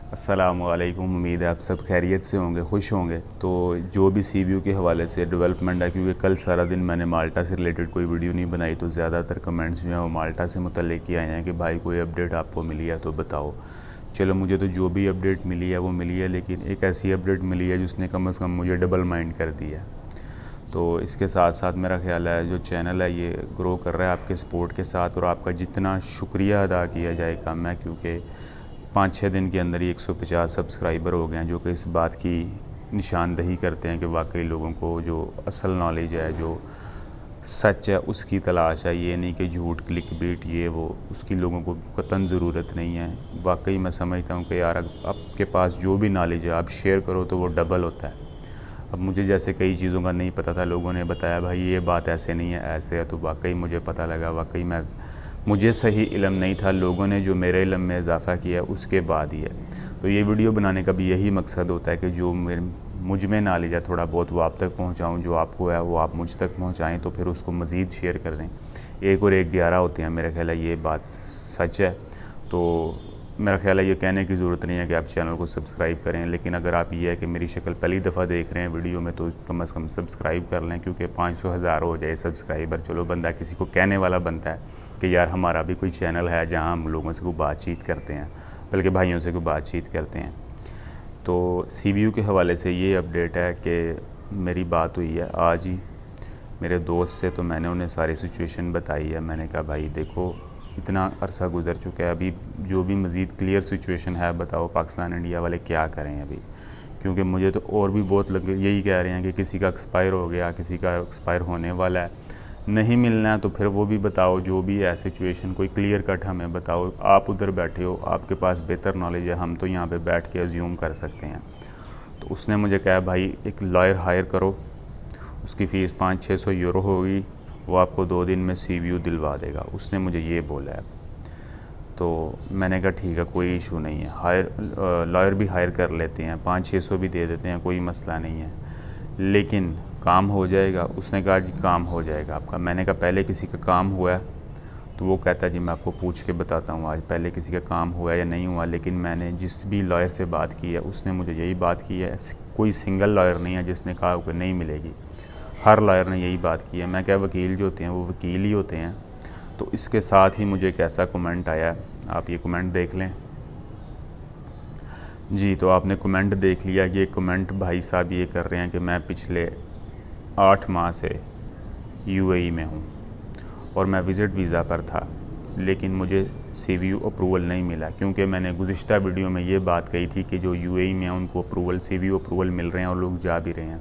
अस्सलामुअलैकुम। उम्मीद है आप सब खैरियत से होंगे, खुश होंगे। तो जो भी सीवीयू के हवाले से डेवलपमेंट है, क्योंकि कल सारा दिन मैंने माल्टा से रिलेटेड कोई वीडियो नहीं बनाई, तो ज़्यादातर कमेंट्स जो हैं वो माल्टा से मुतल्लिक़ ही आए हैं कि भाई कोई अपडेट आपको मिली है तो बताओ। चलो, मुझे तो जो भी अपडेट मिली है वो मिली है, लेकिन एक ऐसी अपडेट मिली है जिसने कम से कम मुझे डबल माइंड कर दिया। तो इसके साथ साथ मेरा ख़्याल है जो चैनल है ये ग्रो कर रहा है आपके सपोर्ट के साथ, और आपका जितना शुक्रिया अदा किया जाए कम है, क्योंकि 5-6 दिन के अंदर ही 150 सब्सक्राइबर हो गए हैं, जो कि इस बात की निशानदही करते हैं कि वाकई लोगों को जो असल नॉलेज है, जो सच है, उसकी तलाश है। ये नहीं कि झूठ, क्लिक बीट, ये वो, उसकी लोगों को कतन ज़रूरत नहीं है। वाकई मैं समझता हूँ कि यार आपके पास जो भी नॉलेज है आप शेयर करो तो वो डबल होता है। अब मुझे जैसे कई चीज़ों का नहीं पता था, लोगों ने बताया भाई ये बात ऐसे नहीं है, ऐसे है, तो वाकई मुझे पता लगा। वाकई मुझे सही इल्म नहीं था, लोगों ने जो मेरे इल्म में इजाफ़ा किया उसके बाद ही है। तो ये वीडियो बनाने का भी यही मकसद होता है कि जो मुझ में नॉलेज है थोड़ा बहुत वो आप तक पहुंचाऊं, जो आपको है वो आप मुझ तक पहुंचाएं, तो फिर उसको मज़ीद शेयर कर दें। 1 और 1 11 होते हैं, मेरा ख्याल है ये बात सच है। तो मेरा ख्याल है ये कहने की ज़रूरत नहीं है कि आप चैनल को सब्सक्राइब करें, लेकिन अगर आप ये है कि मेरी शक्ल पहली दफ़ा देख रहे हैं वीडियो में, तो कम से कम सब्सक्राइब कर लें, क्योंकि 500 हज़ार हो जाए सब्सक्राइबर, चलो बंदा किसी को कहने वाला बनता है कि यार हमारा भी कोई चैनल है जहाँ हम लोगों से कोई बातचीत करते हैं, बल्कि भाइयों से कोई बातचीत करते हैं। तो सीवीयू के हवाले से ये अपडेट है कि मेरी बात हुई है आज ही मेरे दोस्त से, तो मैंने उन्हें सारी सिचुएशन बताई है। मैंने कहा भाई देखो, इतना अरसा गुज़र चुका है, अभी जो भी मज़ीद क्लियर सिचुएशन है बताओ, पाकिस्तान इंडिया वाले क्या करें अभी, क्योंकि मुझे तो और भी बहुत लगे यही कह रहे हैं कि किसी का एक्सपायर हो गया, किसी का एक्सपायर होने वाला है, नहीं मिलना है, तो फिर वो भी बताओ। जो भी है सिचुएशन कोई क्लियर कट हमें बताओ। आप उधर बैठे हो, आपके पास बेहतर नॉलेज है, हम तो यहाँ पे बैठ के अज्यूम कर सकते हैं। तो उसने मुझे कहा भाई एक लॉयर हायर करो, उसकी फ़ीस 500-600 यूरो होगी, वो आपको 2 दिन में सीवीयू दिलवा देगा। उसने मुझे ये बोला है। तो मैंने कहा ठीक है, कोई इशू नहीं है, लॉयर भी हायर कर लेते हैं, 500-600 भी दे देते हैं, कोई मसला नहीं है, लेकिन काम हो जाएगा। उसने कहा जी काम हो जाएगा आपका। मैंने कहा पहले किसी का काम हुआ है? तो वो कहता जी मैं आपको पूछ के बताता हूँ आज पहले किसी का काम हुआ है या नहीं हुआ। लेकिन मैंने जिस भी लॉयर से बात की है उसने मुझे यही बात की है, कोई सिंगल लॉयर नहीं है जिसने कहा कि नहीं मिलेगी, हर लॉयर ने यही बात की है। मैं क्या, वकील जो होते हैं वो वकील ही होते हैं। तो इसके साथ ही मुझे एक ऐसा कमेंट आया, आप ये कमेंट देख लें जी। तो आपने कमेंट देख लिया। ये कमेंट भाई साहब ये कर रहे हैं कि मैं पिछले 8 माह से यूएई में हूँ और मैं विज़िट वीज़ा पर था, लेकिन मुझे सीवीयू अप्रूवल नहीं मिला, क्योंकि मैंने गुज़िश्ता वीडियो में ये बात कही थी कि जो यूएई में उनको अप्रूवल, सीवीयू अप्रूवल मिल रहे हैं और लोग जा भी रहे हैं,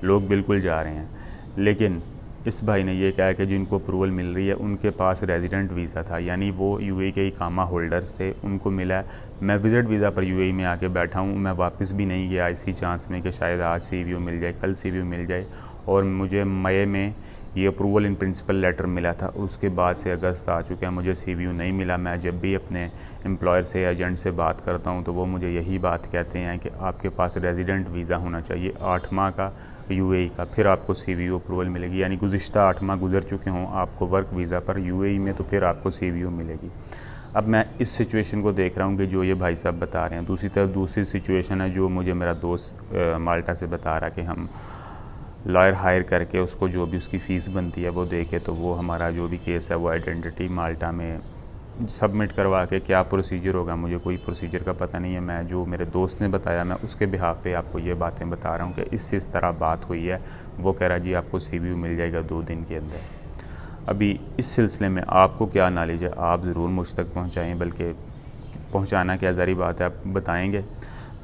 लोग बिल्कुल जा रहे हैं। लेकिन इस भाई ने ये कहा कि जिनको अप्रूवल मिल रही है उनके पास रेजिडेंट वीज़ा था, यानी वो यूएई के इकामा होल्डर्स थे, उनको मिला है। मैं विज़िट वीज़ा पर यूएई में आके बैठा हूँ, मैं वापस भी नहीं गया इसी चांस में कि शायद आज सीवीयू मिल जाए, कल सीवीयू मिल जाए। और मुझे मई में ये अप्रूवल इन प्रिंसिपल लेटर मिला था, उसके बाद से अगस्त आ चुका है, मुझे सीवीयू नहीं मिला। मैं जब भी अपने एम्प्लॉयर से, एजेंट से बात करता हूँ तो वो मुझे यही बात कहते हैं कि आपके पास रेजिडेंट वीज़ा होना चाहिए 8 माह का यूएई का, फिर आपको सीवीयू अप्रूवल मिलेगी। यानी गुज़िश्ता 8 माह गुजर चुके हों आपको वर्क वीज़ा पर यूएई में, तो फिर आपको सीवीयू मिलेगी। अब मैं इस सिचुएशन को देख रहा हूँ कि जो ये भाई साहब बता रहे हैं। दूसरी तरफ दूसरी सिचुएशन है जो मुझे मेरा दोस्त माल्टा से बता रहा है कि हम लॉयर हायर करके उसको जो भी उसकी फ़ीस बनती है वो दे के, तो वो हमारा जो भी केस है वो आइडेंटिटी माल्टा में सबमिट करवा के, क्या प्रोसीजर होगा मुझे कोई प्रोसीजर का पता नहीं है। मैं जो मेरे दोस्त ने बताया मैं उसके बिहाफ पे आपको ये बातें बता रहा हूँ कि इस तरह बात हुई है। वो कह रहा जी आपको सीवीयू मिल जाएगा 2 दिन के अंदर। अभी इस सिलसिले में आपको क्या नॉलेज है आप ज़रूर मुझ तक पहुँचाएँ, बल्कि पहुँचाना क्या ज़री बात है, आप बताएँगे।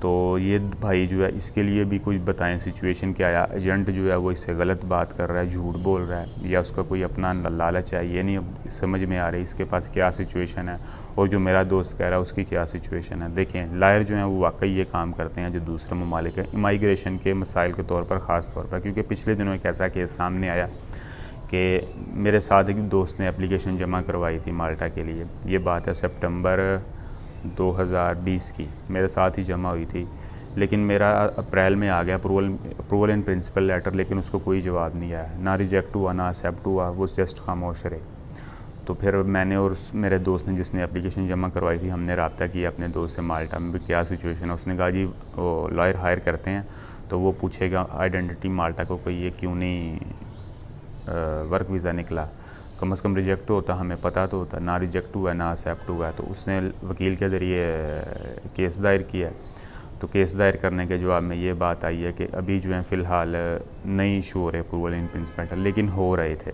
तो ये भाई जो है इसके लिए भी कुछ बताएं सिचुएशन क्या है। एजेंट जो है वो इससे गलत बात कर रहा है, झूठ बोल रहा है, या उसका कोई अपना लालच है, ये नहीं समझ में आ रही इसके पास क्या सिचुएशन है और जो मेरा दोस्त कह रहा है उसकी क्या सिचुएशन है। देखें, लायर जो हैं वो वाकई ये काम करते हैं जो दूसरे ममालिक है, इमाइग्रेशन के मसाइल के तौर पर ख़ास तौर पर। क्योंकि पिछले दिनों एक ऐसा केस सामने आया कि मेरे साथ एक दोस्त ने एप्लीकेशन जमा करवाई थी माल्टा के लिए। ये बात है सितंबर 2020 की, मेरे साथ ही जमा हुई थी, लेकिन मेरा अप्रैल में आ गया अप्रूवल इन प्रिंसिपल लेटर, लेकिन उसको कोई जवाब नहीं आया, ना रिजेक्ट हुआ ना एक्सेप्ट हुआ, वो जस्ट खामोश रहे। तो फिर मैंने और मेरे दोस्त ने जिसने एप्लीकेशन जमा करवाई थी, हमने रब्ता किया अपने दोस्त से माल्टा में भी क्या सिचुएशन है। उसने कहा जी वो लॉयर हायर करते हैं तो वो पूछेगा आइडेंटिटी माल्टा को कि ये क्यों नहीं वर्क वीज़ा निकला, कम से कम रिजेक्ट होता, हमें पता तो होता, ना रिजेक्ट हुआ ना एक्सेप्ट हुआ। तो उसने वकील के ज़रिए केस दायर किया। तो केस दायर करने के जवाब में ये बात आई है कि अभी जो है फ़िलहाल नहीं इशू हो रहे अप्रूवल इन प्रिंसिपल, लेकिन हो रहे थे।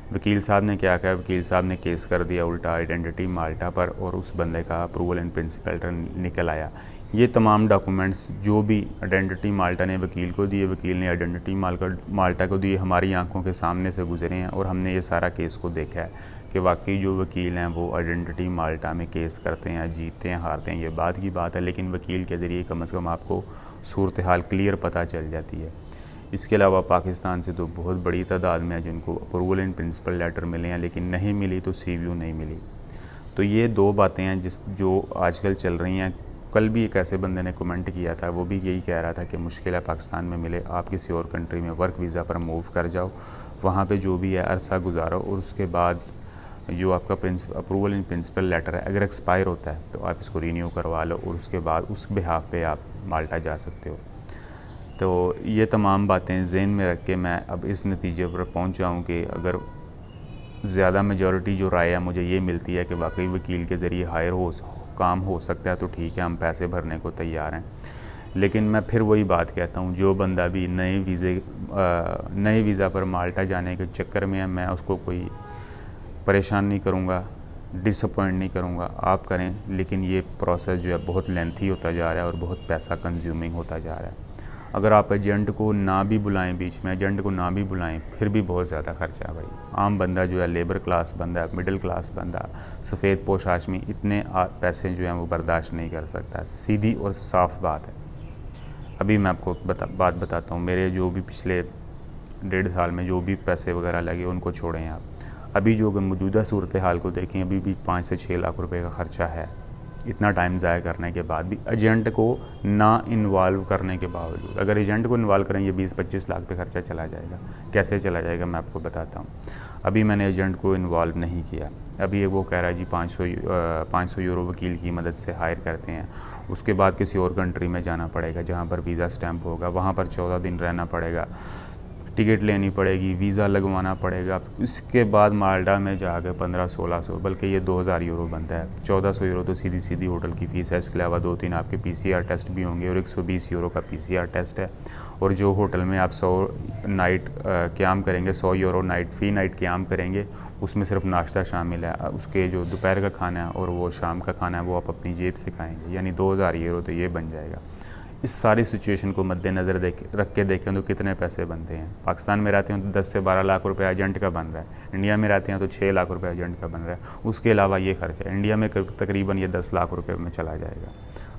वकील साहब ने क्या कहा, वकील साहब ने केस कर दिया उल्टा आइडेंटिटी माल्टा पर और उस बंदे का अप्रूवल इन प्रिंसिपल निकल आया। ये तमाम डॉक्यूमेंट्स जो भी आइडेंटिटी माल्टा ने वकील को दिए, वकील ने आइडेंटिटी माल्टा को दिए, हमारी आंखों के सामने से गुजरे हैं और हमने ये सारा केस को देखा है कि वाकई जो वकील हैं वो आइडेंटिटी माल्टा में केस करते हैं, जीतते हैं, हारते हैं, ये बात की बात है। लेकिन वकील के ज़रिए कम से कम आपको सूरत हाल क्लियर पता चल जाती है। इसके अलावा पाकिस्तान से तो बहुत बड़ी तादाद में है जिनको अप्रूवल इन प्रिंसिपल लेटर मिले हैं, लेकिन नहीं मिली तो CVU नहीं मिली। तो ये दो बातें हैं जो आजकल चल रही हैं। कल भी एक ऐसे बंदे ने कमेंट किया था, वो भी यही कह रहा था कि मुश्किल है पाकिस्तान में मिले, आप किसी और कंट्री में वर्क वीज़ा पर मूव कर जाओ, वहाँ पे जो भी है अरसा गुजारो और उसके बाद जो आपका अप्रूवल इन प्रिंसिपल लेटर है अगर एक्सपायर होता है तो आप इसको रीन्यू करवा लो और उसके बाद उस बिहाफ पे आप माल्टा जा सकते हो। तो ये तमाम बातें ज़हन में रख के मैं अब इस नतीजे पर पहुँचा हूँ कि अगर ज़्यादा मेजॉरिटी जो राय है मुझे ये मिलती है कि वाकई वकील के ज़रिए काम हो सकता है तो ठीक है, हम पैसे भरने को तैयार हैं। लेकिन मैं फिर वही बात कहता हूँ, जो बंदा भी नए वीज़ा पर माल्टा जाने के चक्कर में है, मैं उसको कोई परेशान नहीं करूँगा, डिसअपॉइंट नहीं करूँगा, आप करें। लेकिन ये प्रोसेस जो है बहुत लेंथी होता जा रहा है और बहुत पैसा कंज्यूमिंग होता जा रहा है। अगर आप एजेंट को ना भी बुलाएं, बीच में एजेंट को ना भी बुलाएं, फिर भी बहुत ज़्यादा खर्चा है भाई। आम बंदा जो है, लेबर क्लास बंदा, मिडिल क्लास बंदा, सफ़ेद पोश आदमी इतने पैसे जो हैं वो बर्दाश्त नहीं कर सकता। सीधी और साफ़ बात है। अभी मैं आपको बात बताता हूँ, मेरे जो भी पिछले 1.5 साल में जो भी पैसे वगैरह लगे उनको छोड़ें आप। अभी जो मौजूदा सूरत हाल को देखें, अभी भी 5 से 6 लाख रुपए का ख़र्चा है। इतना टाइम ज़ाया करने के बाद भी एजेंट को ना इन्वॉल्व करने के बावजूद, अगर एजेंट को इन्वॉल्व करेंगे 20-25 लाख पे ख़र्चा चला जाएगा। कैसे चला जाएगा मैं आपको बताता हूँ। अभी मैंने एजेंट को इन्वॉल्व नहीं किया। अभी वो कह रहा है जी 500 यूरो वकील की मदद से हायर करते हैं, उसके बाद किसी और कंट्री में जाना पड़ेगा जहाँ पर वीज़ा स्टैंप होगा, वहाँ पर 14 दिन रहना पड़ेगा, टिकट लेनी पड़ेगी, वीज़ा लगवाना पड़ेगा, इसके बाद माल्टा में जाकर 1500-1600 बल्कि ये 2000 यूरो बनता है। 1400 यूरो तो सीधी सीधी होटल की फ़ीस है। इसके अलावा 2-3 आपके PCR टेस्ट भी होंगे और 120 यूरो का PCR टेस्ट है। और जो होटल में आप 100 नाइट क़याम करेंगे, 100 यूरो नाइट फ़ी नाइट क़याम करेंगे, उसमें सिर्फ नाश्ता शामिल है। उसके जो दोपहर का खाना है और वो शाम का खाना है वो आप अपनी जेब से खाएँगे, यानी 2000 यूरो तो ये बन जाएगा। इस सारी सिचुएशन को मद्देनज़र रख के देखें तो कितने पैसे बनते हैं। पाकिस्तान में रहते हैं तो 10 से 12 लाख रुपए एजेंट का बन रहा है, इंडिया में रहते हैं तो 6 लाख रुपए एजेंट का बन रहा है। उसके अलावा ये खर्चा इंडिया में तकरीबन ये 10 लाख रुपए में चला जाएगा।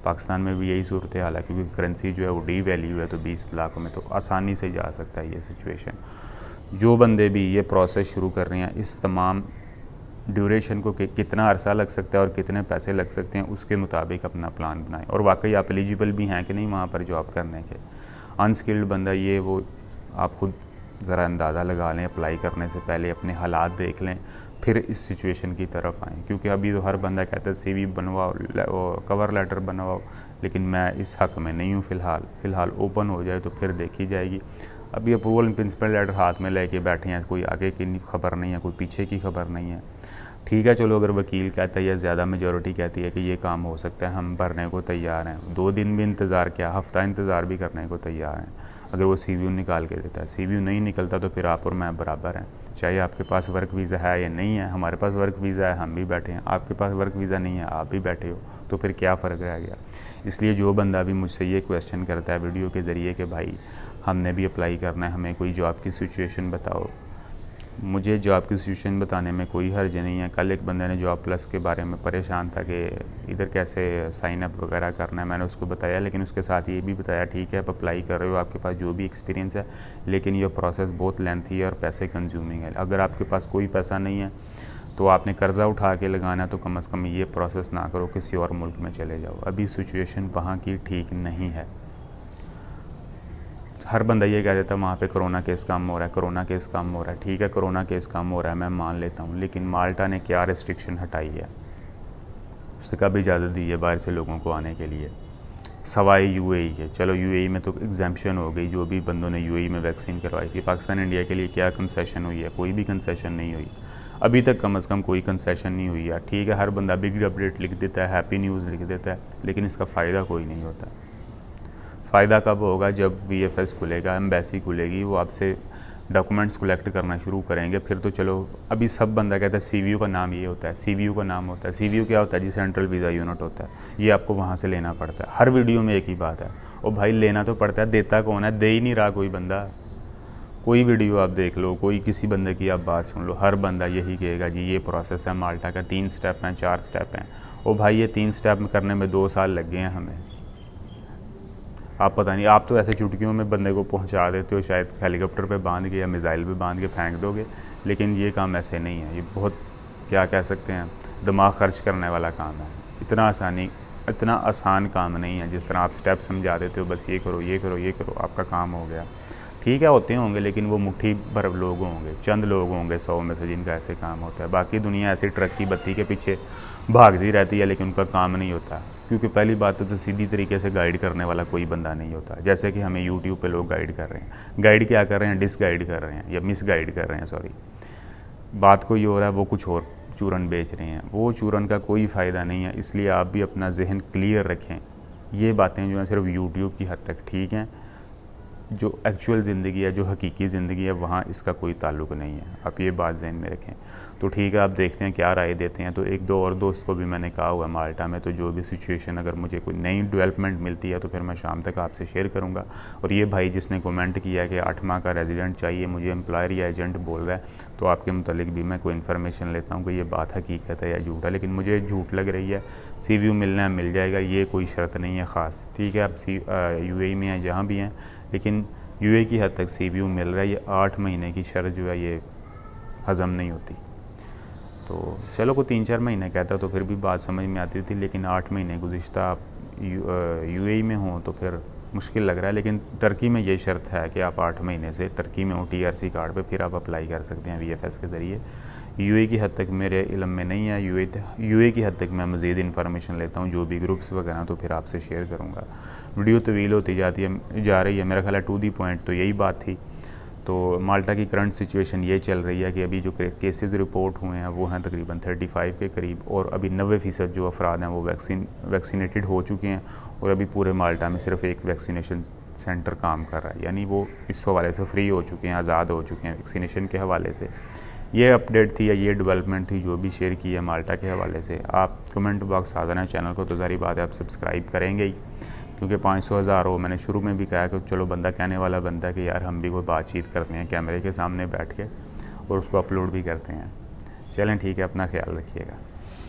पाकिस्तान में भी यही सूरत हाल है क्योंकि करेंसी जो है वो डी वैल्यू है, तो 20 लाख में तो आसानी से जा सकता है ये सिचुएशन। जो बंदे भी ये प्रोसेस शुरू कर रहे हैं, इस तमाम ड्यूरेशन को कितना अरसा लग सकता है और कितने पैसे लग सकते हैं उसके मुताबिक अपना प्लान बनाएं। और वाकई आप एलिजिबल भी हैं कि नहीं वहाँ पर जॉब करने के। अनस्किल्ड बंदा ये वो आप खुद ज़रा अंदाज़ा लगा लें, अप्लाई करने से पहले अपने हालात देख लें, फिर इस सिचुएशन की तरफ आएँ। क्योंकि अभी तो हर बंदा कहता है CV बनवाओ, कवर लेटर बनवाओ, लेकिन मैं इस हक़ में नहीं हूँ फ़िलहाल ओपन हो जाए तो फिर देखी जाएगी। अभी अप्रूवल इन प्रिंसिपल लेटर हाथ में लेके बैठे हैं, कोई आगे की खबर नहीं है, कोई पीछे की खबर नहीं है। ठीक है, चलो अगर वकील कहता है या ज़्यादा मेजॉरिटी कहती है कि ये काम हो सकता है, हम भरने को तैयार हैं। 2 दिन भी इंतज़ार, क्या हफ़्ता इंतज़ार भी करने को तैयार हैं अगर वो CVU निकाल के देता है। CVU नहीं निकलता तो फिर आप और मैं बराबर हैं, चाहे आपके पास वर्क वीज़ा है या नहीं है। हमारे पास वर्क वीज़ा है, हम भी बैठे हैं, आपके पास वर्क वीज़ा नहीं है, आप भी बैठे हो, तो फिर क्या फ़र्क रह गया। इसलिए जो बंदा भी मुझसे ये क्वेश्चन करता है वीडियो के ज़रिए कि भाई हमने भी अप्लाई करना है, हमें कोई जॉब की सिचुएशन बताओ, मुझे जॉब की सिचुएशन बताने में कोई हर्ज नहीं है। कल एक बंदे ने जॉब प्लस के बारे में परेशान था कि इधर कैसे साइन अप वगैरह करना है, मैंने उसको बताया, लेकिन उसके साथ ये भी बताया ठीक है आप अप्लाई कर रहे हो, आपके पास जो भी एक्सपीरियंस है, लेकिन ये प्रोसेस बहुत लेंथी है और पैसे कंज्यूमिंग है। अगर आपके पास कोई पैसा नहीं है तो आपने कर्ज़ा उठा के लगाना, तो कम से कम ये प्रोसेस ना करो, किसी और मुल्क में चले जाओ। अभी सिचुएशन वहाँ की ठीक नहीं है। हर बंदा ये कह देता है वहाँ पे कोरोना केस कम हो रहा है, कोरोना केस कम हो रहा है। ठीक है, कोरोना केस कम हो रहा है, मैं मान लेता हूँ, लेकिन माल्टा ने क्या रिस्ट्रिक्शन हटाई है? उसने कब इजाज़त दी है बाहर से लोगों को आने के लिए? सवाए यूएई के। चलो यूएई में तो एग्जाम्पशन हो गई, जो भी बंदों ने यूएई में वैक्सीन करवाई थी। पाकिस्तान इंडिया के लिए क्या कंसेशन हुई है? कोई भी कंसेशन नहीं हुई अभी तक, कम से कम कोई कंसेशन नहीं हुई है। ठीक है, हर बंदा बिग अपडेट लिख देता है, हैप्पी न्यूज़ लिख देता है, लेकिन इसका फ़ायदा कोई नहीं होता। फ़ायदा कब होगा? जब वीएफएस खुलेगा, एम्बेसी खुलेगी, वो आपसे डॉक्यूमेंट्स कलेक्ट करना शुरू करेंगे। फिर तो चलो, अभी सब बंदा कहता है सीवीयू का नाम ये होता है, सीवीयू का नाम होता है। सीवीयू क्या होता है जी? सेंट्रल वीज़ा यूनिट होता है। ये आपको वहाँ से लेना पड़ता है। हर वीडियो में एक ही बात है, और भाई लेना तो पड़ता है, देता कौन है? दे ही नहीं रहा कोई बंदा। कोई वीडियो आप देख लो, कोई किसी बंदे की आप बात सुन लो, हर बंदा यही कहेगा जी ये प्रोसेस है माल्टा का, 3 स्टेप हैं, 4 स्टेप हैं। ओ भाई, ये 3 स्टेप करने में 2 साल लग गए हैं हमें। आप पता नहीं, आप तो ऐसे चुटकियों में बंदे को पहुंचा देते हो, शायद हेलीकॉप्टर पे बांध के या मिसाइल पे बांध के फेंक दोगे, लेकिन ये काम ऐसे नहीं है। ये बहुत, क्या कह सकते हैं, दिमाग खर्च करने वाला काम है। इतना आसान काम नहीं है जिस तरह आप स्टेप समझा देते हो, बस ये करो, ये करो, ये करो, आपका काम हो गया। ठीक है, होते होंगे, लेकिन वो मुट्ठी भर लोग होंगे, चंद लोग होंगे 100 में से जिनका ऐसे काम होता है। बाकी दुनिया ऐसे ट्रक की बत्ती के पीछे भागती रहती है, लेकिन उनका काम नहीं होता। क्योंकि पहली बात तो सीधी तरीके से गाइड करने वाला कोई बंदा नहीं होता। जैसे कि हमें यूट्यूब पे लोग गाइड कर रहे हैं। गाइड क्या कर रहे हैं? डिसगाइड कर रहे हैं या मिस गाइड कर रहे हैं, सॉरी। बात कोई हो रहा है, वो कुछ और चूरन बेच रहे हैं। वो चूरन का कोई फ़ायदा नहीं है, इसलिए आप भी अपना जहन क्लियर रखें। ये बातें जो हैं सिर्फ यूट्यूब की हद तक ठीक हैं, जो एक्चुअल ज़िंदगी है, जो हकीकी ज़िंदगी है, वहाँ इसका कोई ताल्लुक़ नहीं है। आप ये बात ज़हन में रखें। तो ठीक है, आप देखते हैं क्या राय देते हैं। तो एक दो और दोस्त को भी मैंने कहा हुआ है माल्टा में, तो जो भी सिचुएशन, अगर मुझे कोई नई डेवलपमेंट मिलती है तो फिर मैं शाम तक आपसे शेयर करूँगा। और ये भाई जिसने कमेंट किया है कि 8 माह का रेजिडेंट चाहिए, मुझे एम्प्लॉयर या एजेंट बोल रहा है, तो आपके मुतालिक भी मैं कोई इन्फॉर्मेशन लेता हूँ कि ये बात हकीकत है या झूठ है। लेकिन मुझे झूठ लग रही है। CVU मिलना है, मिल जाएगा, ये कोई शर्त नहीं है ख़ास। ठीक है, आप UAE में हैं, जहाँ भी हैं, लेकिन UAE की हद तक CVU मिल रहा है। ये 8 महीने की शर्त जो है ये हज़म नहीं होती। तो चलो, कोई 3-4 महीने कहता तो फिर भी बात समझ में आती थी, लेकिन 8 महीने गुज़िश्ता आप UAE में हों तो फिर मुश्किल लग रहा है। लेकिन टर्की में ये शर्त है कि आप 8 महीने से टर्की में हो TRC कार्ड पे, फिर आप अप्लाई कर सकते हैं VFS के ज़रिए। UAE की हद तक मेरे इल्म में नहीं है। UAE की हद तक मैं मज़ीद इन्फॉर्मेशन लेता हूँ, जो भी ग्रुप्स वगैरह, तो फिर आपसे शेयर करूँगा। वीडियो तवील होती जा रही है, मेरा ख्याल है टू दी पॉइंट तो यही बात थी। तो माल्टा की करंट सिचुएशन ये चल रही है कि अभी जो केसेस रिपोर्ट हुए हैं वो हैं तकरीबन 35 के करीब, और अभी 90% जो अफराद हैं वो वैक्सीनेटेड हो चुके हैं। और अभी पूरे माल्टा में सिर्फ एक वैक्सीनेशन सेंटर काम कर रहा है, यानी वो इस हवाले से फ्री हो चुके हैं, आज़ाद हो चुके हैं वैक्सीनेशन के हवाले से। ये अपडेट थी या ये डेवलपमेंट थी जो भी शेयर की है माल्टा के हवाले से। आप कमेंट बॉक्स हाज़िर हैं, चैनल को तो सारी बात है आप सब्सक्राइब करेंगे ही, क्योंकि 500,000 हो। मैंने शुरू में भी कहा कि चलो, बंदा कहने वाला बनता है कि यार हम भी कोई बातचीत करते हैं कैमरे के सामने बैठ के, और उसको अपलोड भी करते हैं। चलें ठीक है, अपना ख्याल रखिएगा।